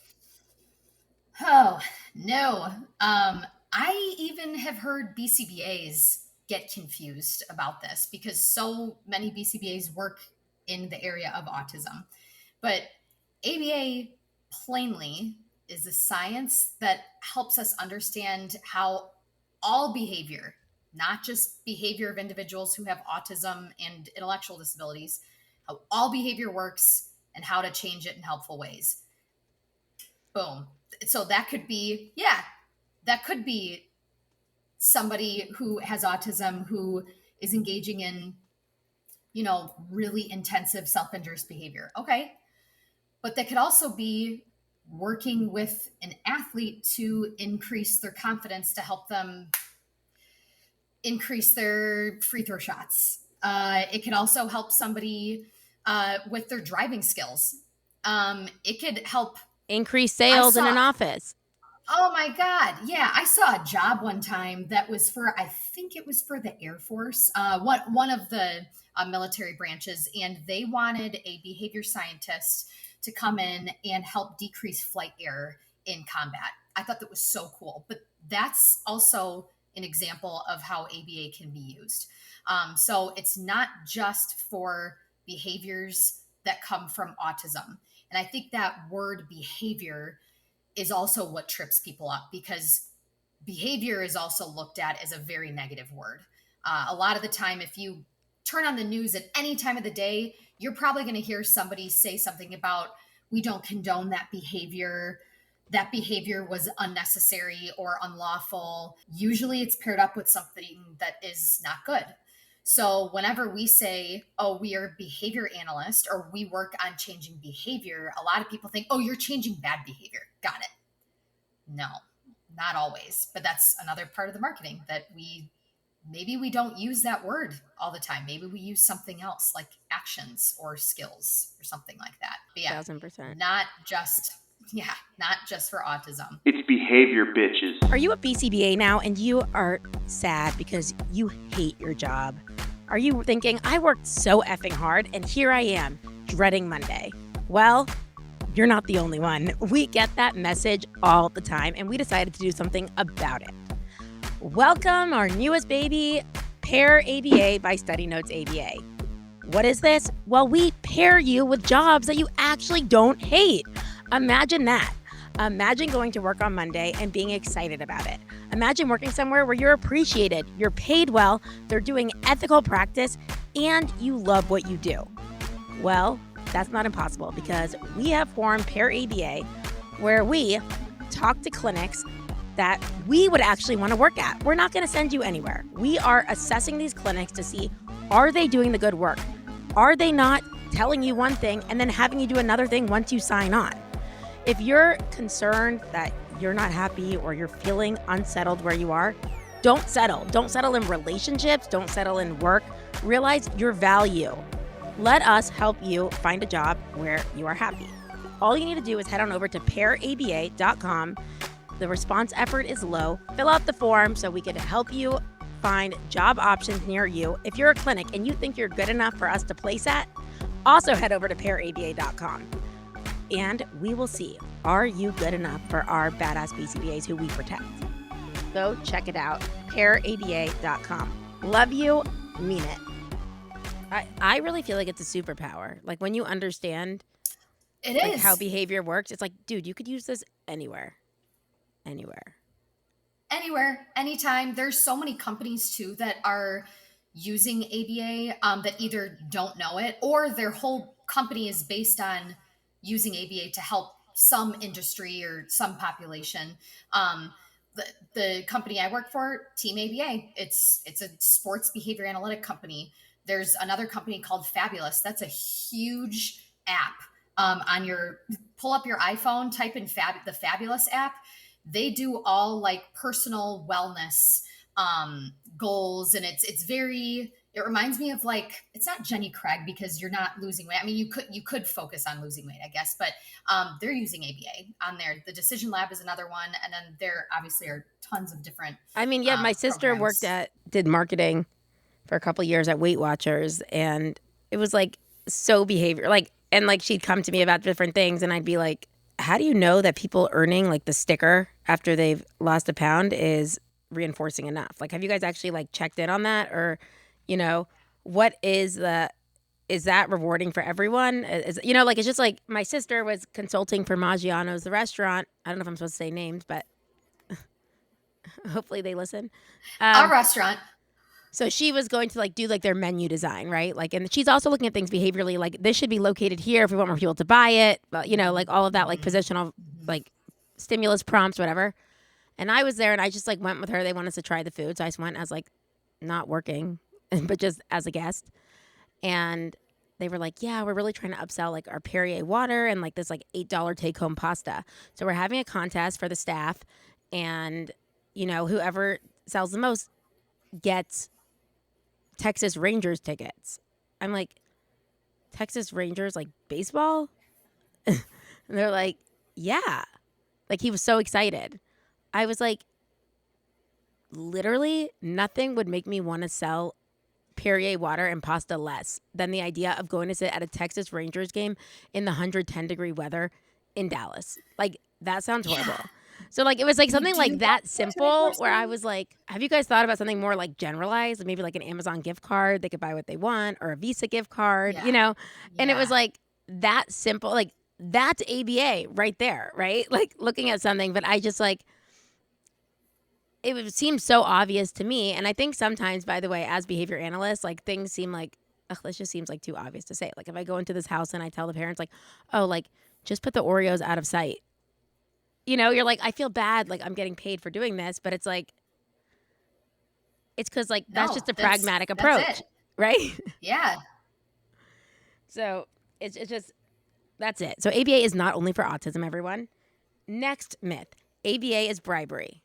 Oh, no. I even have heard BCBAs get confused about this because so many BCBAs work in the area of autism. But ABA plainly is a science that helps us understand how all behavior, not just behavior of individuals who have autism and intellectual disabilities, how all behavior works and how to change it in helpful ways. Boom. So that could be somebody who has autism who is engaging in, really intensive self-injurious behavior. Okay. But that could also be working with an athlete to increase their confidence, to help them increase their free throw shots. It could also help somebody with their driving skills. It could help increase sales in an office. Oh my God. Yeah. I saw a job one time that was I think it was for the Air Force, one of the military branches, and they wanted a behavior scientist to come in and help decrease flight error in combat. I thought that was so cool. But that's also an example of how ABA can be used. So it's not just for behaviors that come from autism. And I think that word behavior is also what trips people up, because behavior is also looked at as a very negative word. A lot of the time, if you turn on the news at any time of the day, you're probably going to hear somebody say something about, we don't condone that behavior. That behavior was unnecessary or unlawful. Usually it's paired up with something that is not good. So whenever we say, oh, we are behavior analyst or we work on changing behavior, a lot of people think, oh, you're changing bad behavior. Got it. No, not always. But that's another part of the marketing that maybe we don't use that word all the time. Maybe we use something else like actions or skills or something like that. But yeah, 1000%. not just for autism. It's behavior, bitches. Are you a BCBA now and you are sad because you hate your job? Are you thinking, I worked so effing hard and here I am, dreading Monday? Well, you're not the only one. We get that message all the time and we decided to do something about it. Welcome our newest baby, Pair ABA by STUDYNOTESABA. What is this? Well, we pair you with jobs that you actually don't hate. Imagine that. Imagine going to work on Monday and being excited about it. Imagine working somewhere where you're appreciated, you're paid well, they're doing ethical practice, and you love what you do. Well, that's not impossible because we have formed Pair ABA, where we talk to clinics that we would actually want to work at. We're not going to send you anywhere. We are assessing these clinics to see, are they doing the good work? Are they not telling you one thing and then having you do another thing once you sign on? If you're concerned that you're not happy or you're feeling unsettled where you are, don't settle. Don't settle in relationships. Don't settle in work. Realize your value. Let us help you find a job where you are happy. All you need to do is head on over to pairaba.com. The response effort is low. Fill out the form so we can help you find job options near you. If you're a clinic and you think you're good enough for us to place at, also head over to pairaba.com. And we will see, are you good enough for our badass BCBAs who we protect? Go check it out, pairaba.com. Love you, mean it. I really feel like it's a superpower. Like when you understand how behavior works, it's like, dude, you could use this anywhere, anytime. There's so many companies too that are using ABA that either don't know it or their whole company is based on using ABA to help some industry or some population. The company I work for, Team ABA, it's a sports behavior analytic company. There's another company called Fabulous. That's a huge app. Pull up your iPhone, type in the Fabulous app. They do all like personal wellness goals, and it reminds me of like, it's not Jenny Craig because you're not losing weight. I mean, you could focus on losing weight, I guess, but they're using ABA on there. The Decision Lab is another one, and then there obviously are tons of different. I mean, yeah, my sister programs. did marketing for a couple years at Weight Watchers, and it was like so behavior, and she'd come to me about different things, and I'd be like, how do you know that people earning like the sticker after they've lost a pound is reinforcing enough? Like, have you guys actually like checked in on that? Or, what is that rewarding for everyone? It's just like my sister was consulting for Maggiano's, the restaurant. I don't know if I'm supposed to say names, but hopefully they listen. Our restaurant. So she was going to like do like their menu design, right? Like, and she's also looking at things behaviorally, like this should be located here if we want more people to buy it. But, like all of that, like positional, like stimulus prompts, whatever. And I was there and I just like went with her. They wanted us to try the food. So I just went as like not working, but just as a guest. And they were like, yeah, we're really trying to upsell like our Perrier water and like this like $8 take home pasta. So we're having a contest for the staff, and, whoever sells the most gets Texas Rangers tickets. I'm like, Texas Rangers, like baseball? And they're like, yeah. Like he was so excited. I was like, literally nothing would make me want to sell Perrier water and pasta less than the idea of going to sit at a Texas Rangers game in the 110-degree weather in Dallas. Like, that sounds horrible. So, like, it was like something Do you like that want simple where I 24/7? was like, have you guys thought about something more like generalized? Maybe like an Amazon gift card. They could buy what they want, or a Visa gift card, Yeah. you know? And it was Yeah. like that simple. Like, that's ABA right there, right? Like, looking at something, but I just like, it would seem so obvious to me. And I think sometimes, by the way, as behavior analysts, like things seem like, ugh, this just seems like too obvious to say. Like if I go into this house and I tell the parents like, oh, like just put the Oreos out of sight. You know, you're like, I feel bad. Like I'm getting paid for doing this, but it's like, it's because like that's No, just a that's pragmatic that's approach, it. right? Yeah. So it's just, that's it. So ABA is not only for autism, everyone. Next myth, ABA is bribery.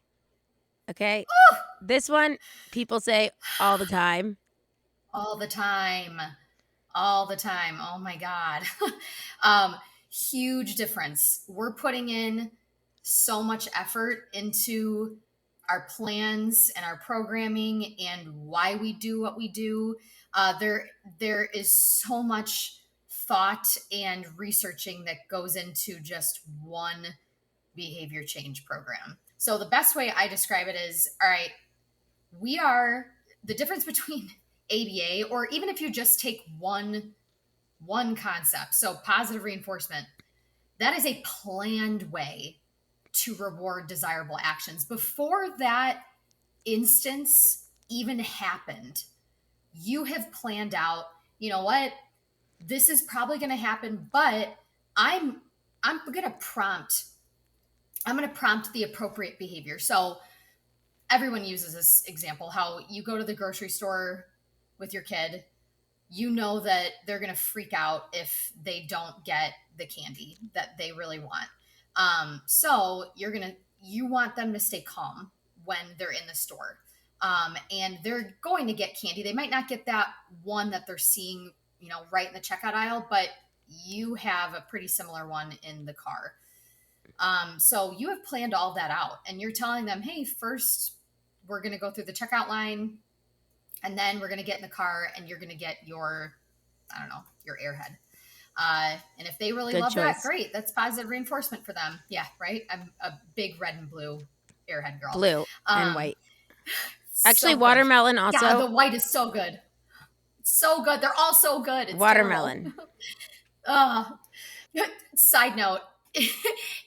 Okay. This one people say all the time. All the time. All the time. Oh my God. um, Huge difference. We're putting in so much effort into our plans and our programming and why we do what we do. There is so much thought and researching that goes into just one behavior change program. So the best way I describe it is, all right, we are the difference between ABA, or even if you just take one concept, so positive reinforcement, that is a planned way to reward desirable actions. Before that instance even happened, you have planned out, you know what, this is probably going to happen, but I'm going to prompt the appropriate behavior. So everyone uses this example, how you go to the grocery store with your kid, you know that they're going to freak out if they don't get the candy that they really want. So you want them to stay calm when they're in the store. And they're going to get candy. They might not get that one that they're seeing, right in the checkout aisle, but you have a pretty similar one in the car. So you have planned all that out and you're telling them, hey, first we're going to go through the checkout line and then we're going to get in the car and you're going to get your airhead. And if they really Good love choice. that, great. That's positive reinforcement for them. Yeah. Right. I'm a big red and blue airhead girl. Blue and white. So Actually, good. watermelon also. Yeah, the white is so good. So good. They're all so good. It's watermelon. Side note,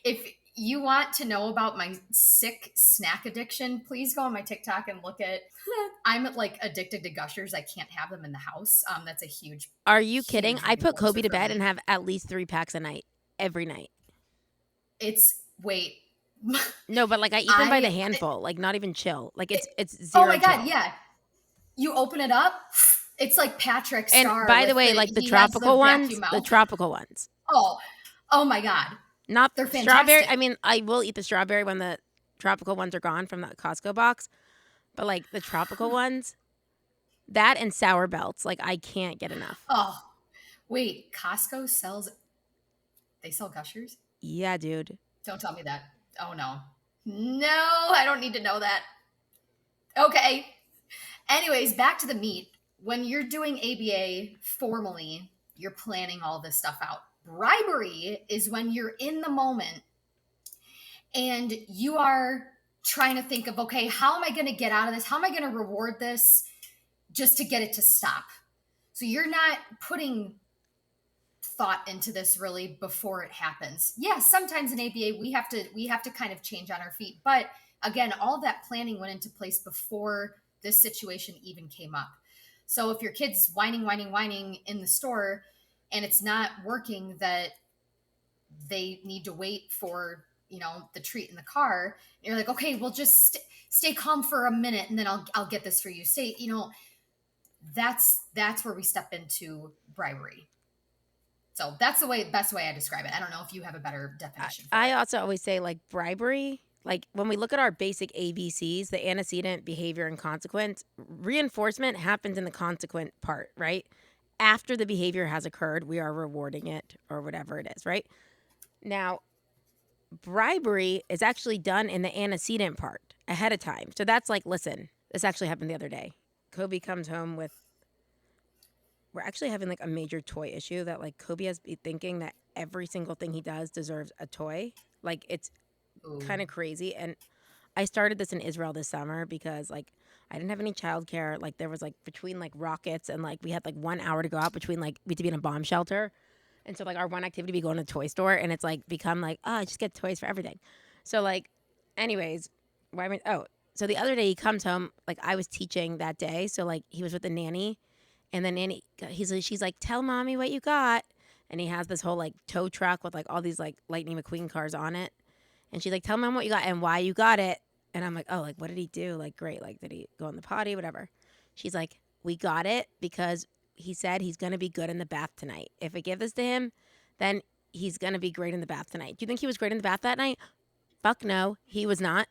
if you want to know about my sick snack addiction, please go on my TikTok and look at, I'm like addicted to Gushers. I can't have them in the house. That's a huge. Are you kidding? huge I put Kobe to reinforcer for bed me. and have at least 3 packs a night, every night. Wait. No, but like I eat them by the handful, like not even chill. Like it's zero. Oh my God, chill. yeah. You open it up, it's like Patrick Star. And by the way, like the tropical ones, Oh my God. Not They're strawberry. fantastic. I mean, I will eat the strawberry when the tropical ones are gone from the Costco box. But like the tropical ones, that and sour belts, like I can't get enough. Oh, wait, Costco they sell Gushers? Yeah, dude. Don't tell me that. Oh no. No, I don't need to know that. Okay. Anyways, back to the meat. When you're doing ABA formally, you're planning all this stuff out. Bribery is when you're in the moment and you are trying to think of, okay, how am I going to get out of this? How am I going to reward this just to get it to stop? So you're not putting thought into this really before it happens. Yeah, sometimes in ABA we have to kind of change on our feet. But again, all of that planning went into place before this situation even came up. So if your kid's whining in the store and it's not working, that they need to wait for, the treat in the car, and you're like, okay, well, just stay calm for a minute and then I'll get this for you. That's where we step into bribery. So that's the best way I describe it. I don't know if you have a better definition. I also always say like bribery, like when we look at our basic ABCs, the antecedent, behavior, and consequence, reinforcement happens in the consequent part, right? After the behavior has occurred, we are rewarding it or whatever it is, right? Now, bribery is actually done in the antecedent part ahead of time. So that's like, listen, this actually happened the other day. Kobe comes home with we're actually having like a major toy issue that like Kobe has been thinking that every single thing he does deserves a toy. Like it's Ooh. kind of crazy. And I started this in Israel this summer because like I didn't have any childcare. Like there was like between like rockets and like we had like 1 hour to go out between like we had to be in a bomb shelter. And so like our one activity we go to the toy store and it's like become like, oh, I just get toys for everything. So like anyways, why am I so the other day he comes home, like I was teaching that day. So like he was with the nanny and the nanny she's like, tell mommy what you got. And he has this whole like tow truck with like all these like Lightning McQueen cars on it. And she's like, tell mom what you got and why you got it. And I'm like, oh, like, what did he do? Like, great. Like, did he go in the potty? Whatever. She's like, we got it because he said he's going to be good in the bath tonight. If I give this to him, then he's going to be great in the bath tonight. Do you think he was great in the bath that night? Fuck no, he was not.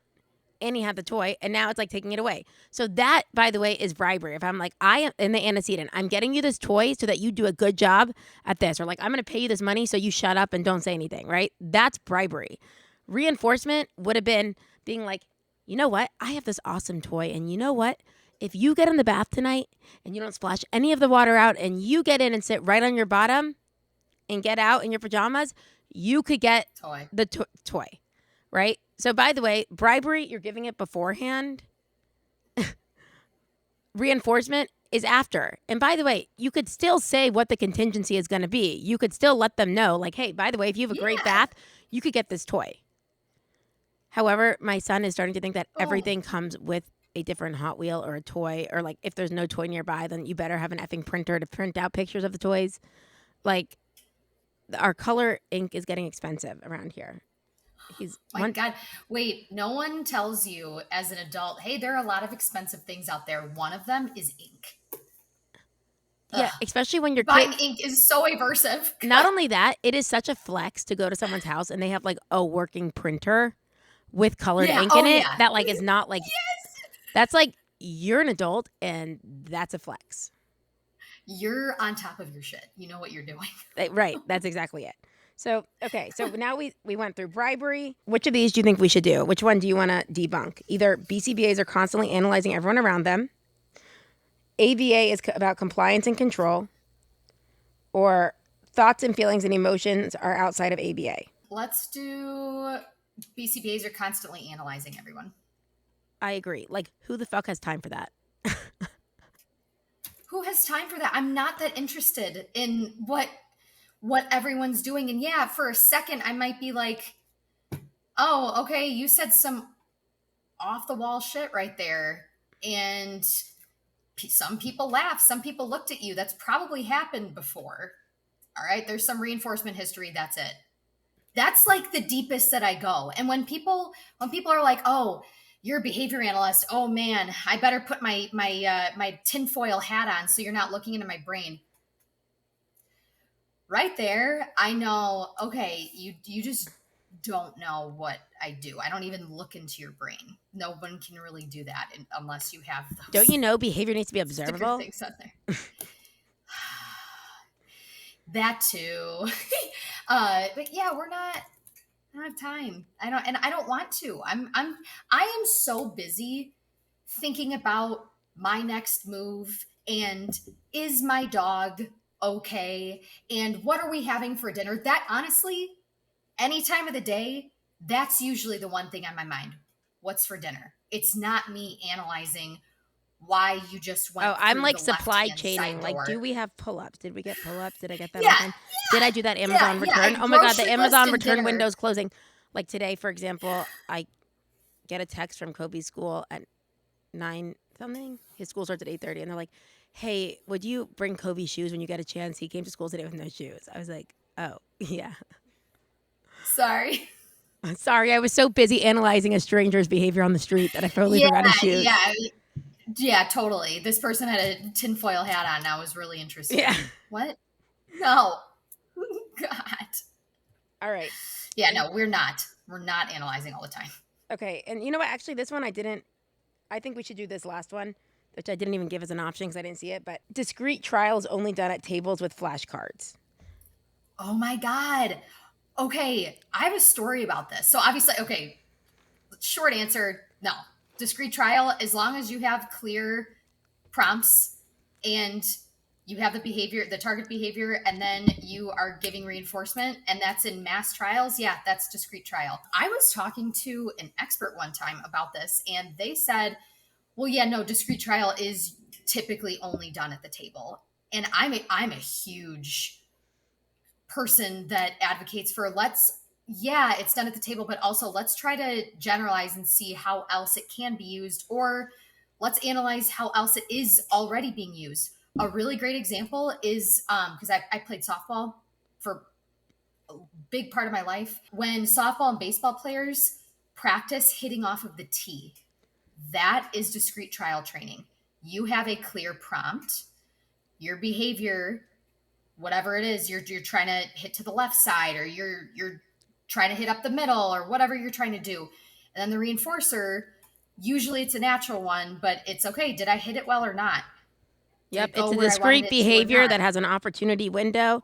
And he had the toy, and now it's like taking it away. So that, by the way, is bribery. If I'm like, I am in the antecedent, I'm getting you this toy so that you do a good job at this. Or like, I'm going to pay you this money so you shut up and don't say anything, right? That's bribery. Reinforcement would have been being like, you know what? I have this awesome toy. And you know what? If you get in the bath tonight and you don't splash any of the water out and you get in and sit right on your bottom and get out in your pajamas, you could get the toy, right? So by the way, bribery, you're giving it beforehand. Reinforcement is after. And by the way, you could still say what the contingency is going to be. You could still let them know like, hey, by the way, if you have a great bath, you could get this toy. However, my son is starting to think that everything comes with a different Hot Wheel or a toy, or like if there's no toy nearby, then you better have an effing printer to print out pictures of the toys. Like our color ink is getting expensive around here. God. Wait, no one tells you as an adult, hey, there are a lot of expensive things out there. One of them is ink. Yeah, especially when you're buying ink is so aversive. Not only that, it is such a flex to go to someone's house and they have like a working printer with colored ink in it that like is not like that's like you're an adult and that's a flex. You're on top of your shit. You know what you're doing. Right. That's exactly it. So, okay. So now we went through bribery. Which of these do you think we should do? Which one do you want to debunk? Either BCBAs are constantly analyzing everyone around them. ABA is about compliance and control. Or thoughts and feelings and emotions are outside of ABA. Let's do BCBAs are constantly analyzing everyone. I agree. Like, who the fuck has time for that? Who has time for that? I'm not that interested in what everyone's doing. And yeah, for a second, I might be like, oh, okay, you said some off the wall shit right there. And some people laughed. Some people looked at you. That's probably happened before. All right. There's some reinforcement history. That's it. That's like the deepest that I go. And when people are like, oh, you're a behavior analyst. Oh man, I better put my tinfoil hat on so you're not looking into my brain. Right there, I know, okay, you just don't know what I do. I don't even look into your brain. No one can really do that unless you have those. Don't you know behavior needs to be observable? Things on there. That too. But yeah, I don't have time. I don't want to. I am so busy thinking about my next move and is my dog okay? And what are we having for dinner? That honestly, any time of the day, that's usually the one thing on my mind. What's for dinner? It's not me analyzing why you just went. Oh, I'm like supply chaining. Like, do we have pull-ups? Did we get pull-ups? Did I get that? Yeah. Did I do that Amazon return? Oh my God, the Amazon return window's closing. Like today, for example, I get a text from Kobe's school at 9 something. His school starts at 8:30, and they're like, hey, would you bring Kobe shoes when you get a chance? He came to school today with no shoes. I was like, oh, yeah. Sorry. Sorry, I was so busy analyzing a stranger's behavior on the street that I totally forgot his shoes. Yeah, totally. This person had a tinfoil hat on, and I was really interested. Yeah. What? No. God. All right. Yeah, no, we're not. We're not analyzing all the time. Okay, and you know what? Actually, this one I think we should do this last one, which I didn't even give as an option because I didn't see it, but discrete trial is only done at tables with flashcards. Oh my God. Okay, I have a story about this. So obviously, okay, short answer, no. Discrete trial, as long as you have clear prompts and You have the behavior, the target behavior, and then you are giving reinforcement, and that's in mass trials. Yeah, that's discrete trial. I was talking to an expert one time about this, and they said, well, yeah, no, discrete trial is typically only done at the table. And I'm a huge person that advocates for it's done at the table, but also let's try to generalize and see how else it can be used, or let's analyze how else it is already being used. A really great example is because I played softball for a big part of my life. When softball and baseball players practice hitting off of the tee, that is discrete trial training. You have a clear prompt. Your behavior, whatever it is, you're trying to hit to the left side, or you're trying to hit up the middle, or whatever you're trying to do. And then the reinforcer, usually it's a natural one, but it's okay. Did I hit it well or not? Yep, it's a discrete behavior that has an opportunity window.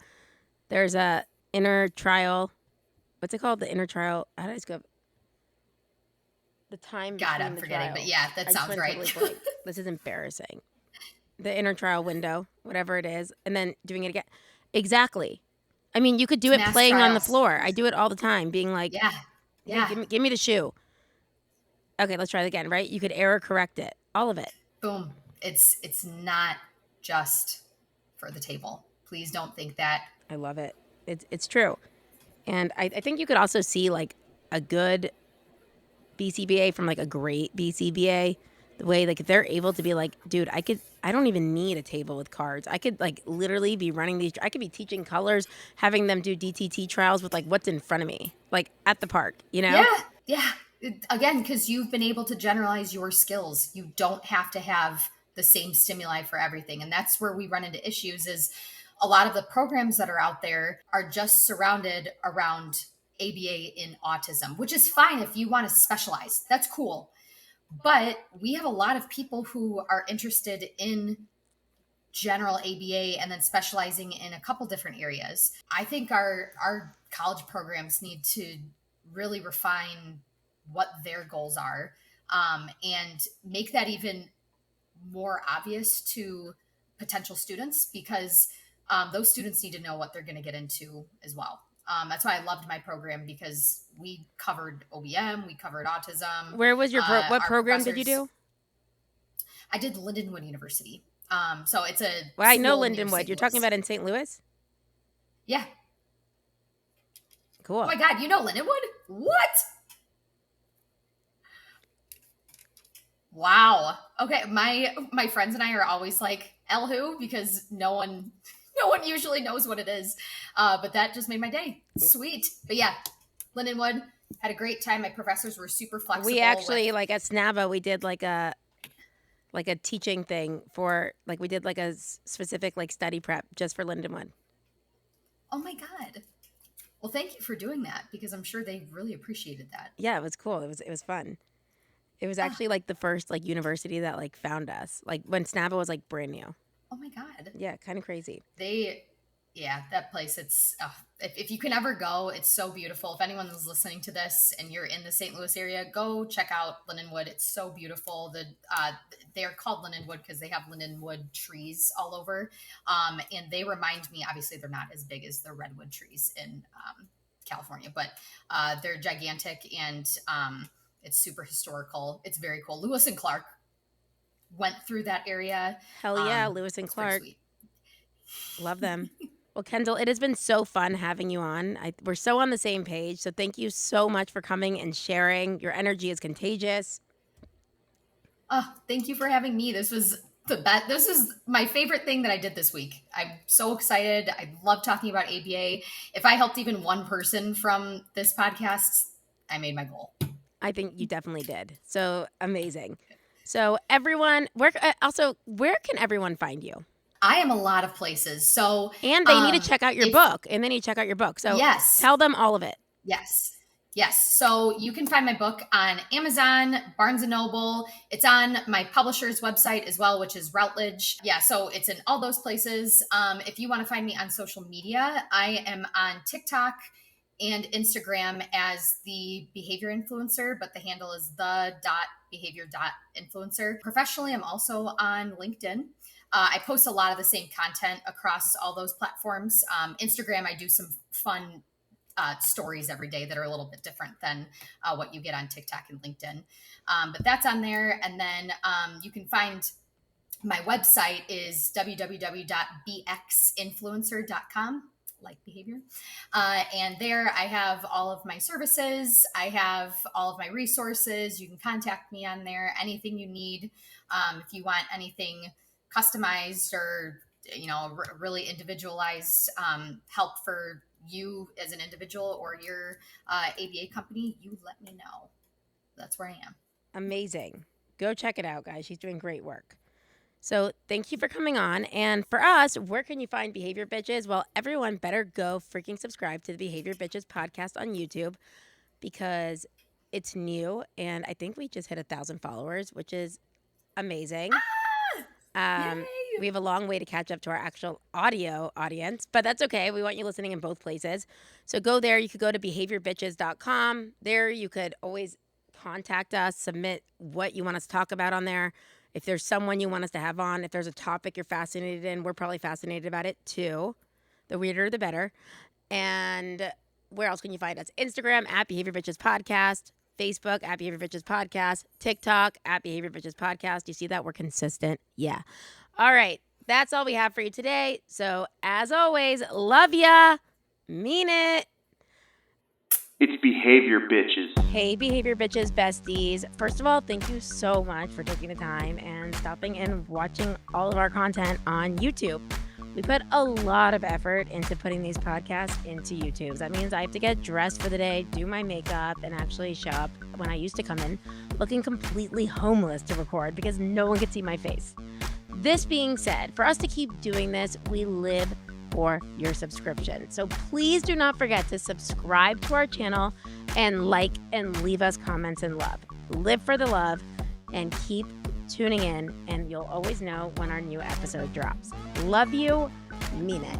There's a inner trial. What's it called? The inner trial. How did I go? The time. God, I'm forgetting, trial. But yeah, that sounds right. Totally this is embarrassing. The inner trial window, whatever it is, and then doing it again. Exactly. I mean, you could do it playing on the floor. I do it all the time, being like, yeah. Give me the shoe. Okay, let's try it again, right? You could error correct it. All of it. Boom. It's not just for the table. Please don't think that. I love it. It's true. And I think you could also see like a good BCBA from like a great BCBA. The way like if they're able to be like, dude, I don't even need a table with cards. I could like literally be running these. I could be teaching colors, having them do DTT trials with like what's in front of me, like at the park, you know? Yeah. Again, because you've been able to generalize your skills. You don't have to have the same stimuli for everything. And that's where we run into issues is a lot of the programs that are out there are just surrounded around ABA in autism, which is fine if you want to specialize. That's cool. But we have a lot of people who are interested in general ABA and then specializing in a couple different areas. I think our college programs need to really refine what their goals are and make that even more obvious to potential students, because those students need to know what they're going to get into as well. That's why I loved my program, because we covered OBM, we covered autism. Where was your what program did you do? I did Lindenwood University. So it's a well, I know Lindenwood. You're talking about in St. Louis? Yeah. Cool. Oh my God, you know Lindenwood? What? Wow. Okay, my friends and I are always like, El who? Because no one usually knows what it is. But that just made my day. Sweet. But yeah, Lindenwood, had a great time. My professors were super flexible. We actually, like at SNABA, we did like a teaching thing for, like we did like a specific like study prep just for Lindenwood. Oh my God. Well, thank you for doing that, because I'm sure they really appreciated that. Yeah, it was cool. It was fun. It was actually like the first like university that like found us, like when SNABA was like brand new. Oh my God. Yeah, kind of crazy. That place, it's if you can ever go, it's so beautiful. If anyone is listening to this and you're in the St. Louis area, go check out Lindenwood. It's so beautiful. They're called Lindenwood because they have lindenwood trees all over, and they remind me, obviously they're not as big as the redwood trees in California, but they're gigantic, and it's super historical. It's very cool. Lewis and Clark went through that area. Hell yeah, Lewis and Clark. Love them. Well, Kendall, it has been so fun having you on. We're so on the same page. So thank you so much for coming and sharing. Your energy is contagious. Oh, thank you for having me. This was the best. This is my favorite thing that I did this week. I'm so excited. I love talking about ABA. If I helped even one person from this podcast, I made my goal. I think you definitely did. So amazing. So everyone, where can everyone find you? I am a lot of places. So and they need to check out your book. And they need to check out your book. So yes, tell them all of it. Yes. So you can find my book on Amazon, Barnes & Noble. It's on my publisher's website as well, which is Routledge. Yeah, so it's in all those places. If you want to find me on social media, I am on TikTok and Instagram as the behavior influencer, but the handle is the.behavior.influencer. Professionally, I'm also on LinkedIn. I post a lot of the same content across all those platforms. Instagram, I do some fun stories every day that are a little bit different than what you get on TikTok and LinkedIn. But that's on there. And then you can find my website is www.bxinfluencer.com, like behavior. And there I have all of my services. I have all of my resources. You can contact me on there. Anything you need. If you want anything customized or, really individualized help for you as an individual or your ABA company, you let me know. That's where I am. Amazing. Go check it out, guys. She's doing great work. So thank you for coming on. And for us, where can you find Behavior Bitches? Well, everyone better go freaking subscribe to the Behavior Bitches podcast on YouTube because it's new. And I think we just hit 1,000 followers, which is amazing. Yay! We have a long way to catch up to our actual audio audience, but that's okay. We want you listening in both places. So go there. You could go to behaviorbitches.com. There you could always contact us, submit what you want us to talk about on there. If there's someone you want us to have on, if there's a topic you're fascinated in, we're probably fascinated about it too. The weirder, the better. And where else can you find us? Instagram at Behavior Bitches Podcast, Facebook at Behavior Bitches Podcast, TikTok at Behavior Bitches Podcast. You see that? We're consistent. Yeah. All right. That's all we have for you today. So as always, love ya. Mean it. It's Behavior Bitches. Hey, Behavior Bitches besties. First of all, thank you so much for taking the time and stopping and watching all of our content on YouTube. We put a lot of effort into putting these podcasts into YouTube. That means I have to get dressed for the day, do my makeup, and actually show up when I used to come in looking completely homeless to record because no one could see my face. This being said, for us to keep doing this, we live for your subscription. So please do not forget to subscribe to our channel and like and leave us comments and love. Live for the love and keep tuning in, and you'll always know when our new episode drops. Love you. Mean it.